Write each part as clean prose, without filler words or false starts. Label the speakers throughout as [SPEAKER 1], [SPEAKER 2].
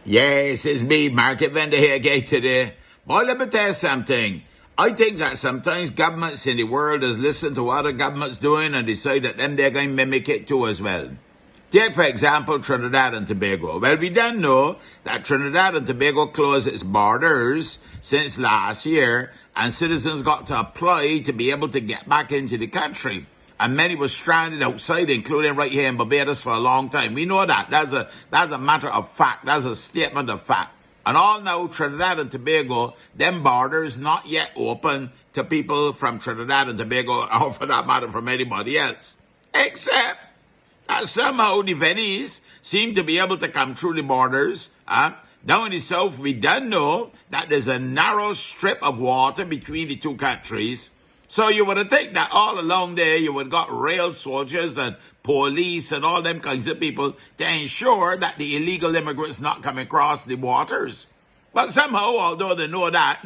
[SPEAKER 1] Yes, it's me, market vendor here again today. Boy, let me tell you something. I think that sometimes governments in the world has listened to what other governments doing and decide that them they're going to mimic it too as well. Take, for example, Trinidad and Tobago. Well, we don't know that Trinidad and Tobago closed its borders since last year, and citizens got to apply to be able to get back into the country. And many were stranded outside, including right here in Barbados for a long time. We know that. That's a matter of fact. That's a statement of fact. And all now, Trinidad and Tobago, them borders not yet open to people from Trinidad and Tobago, or for that matter, from anybody else. Except that somehow the Venice seem to be able to come through the borders. Down in the south, we don't know that there's a narrow strip of water between the two countries. So you would think that all along there you would got rail soldiers and police and all them kinds of people to ensure that the illegal immigrants not come across the waters. But somehow, although they know that,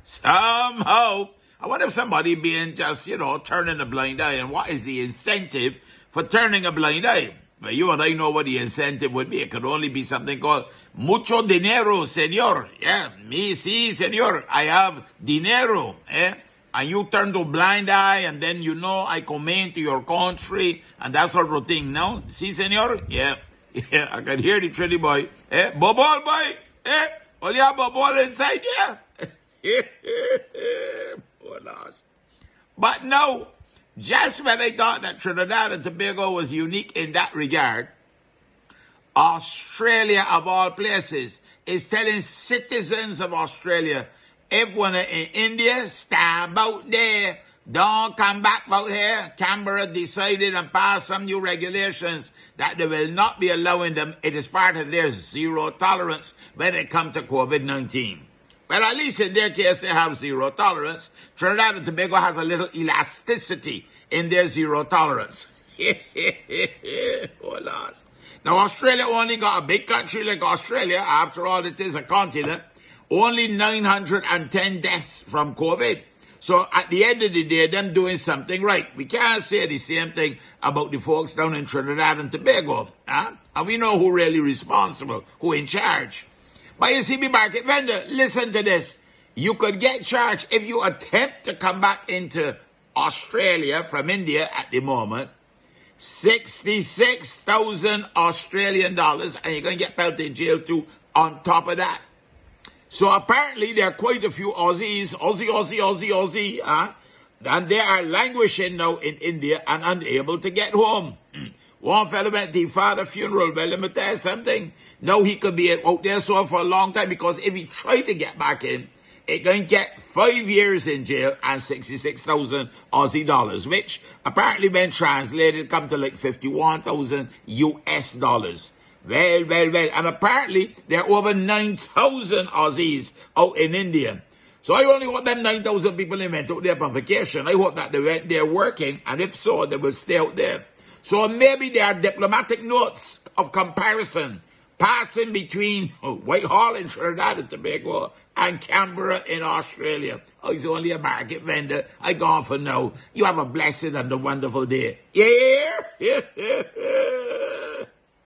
[SPEAKER 1] somehow, I wonder if somebody being just, turning a blind eye, and what is the incentive for turning a blind eye? Well, you and I know what the incentive would be. It could only be something called mucho dinero, senor. Yeah, me, si, senor. I have dinero, and you turn to blind eye, and then I come into your country, and that sort of thing. No? Si, senor? Yeah, I can hear the Trinity boy. Bobol boy? All you have bobol inside, yeah? Oh, lost. But no, just when I thought that Trinidad and Tobago was unique in that regard, Australia, of all places, is telling citizens of Australia, everyone in India, stand out there. Don't come back out here. Canberra decided and passed some new regulations that they will not be allowing them. It is part of their zero tolerance when it comes to COVID-19. Well, at least in their case, they have zero tolerance. Trinidad and Tobago has a little elasticity in their zero tolerance. Oh, lost. Now, Australia only got a big country like Australia. After all, it is a continent. Only 910 deaths from COVID. So at the end of the day, them doing something right. We can't say the same thing about the folks down in Trinidad and Tobago. And we know who really responsible, who in charge. But you see, me market vendor, listen to this. You could get charged if you attempt to come back into Australia from India at the moment, 66,000 Australian dollars, and you're going to get put in jail too on top of that. So apparently there are quite a few Aussies, Aussie, and they are languishing now in India and unable to get home. One fellow went to his father's funeral. Well, let me tell you something. Now he could be out there so for a long time, because if he tried to get back in, it going to get 5 years in jail and 66,000 Aussie dollars, which apparently when translated come to like 51,000 US dollars. Well. And apparently there are over 9,000 Aussies out in India. So I only want them 9,000 people who went out there on vacation. I hope that they went there working, and if so, they will stay out there. So maybe there are diplomatic notes of comparison passing between Whitehall in Trinidad and Tobago and Canberra in Australia. Oh, he's only a market vendor. I gone for now. You have a blessed and a wonderful day. Yeah?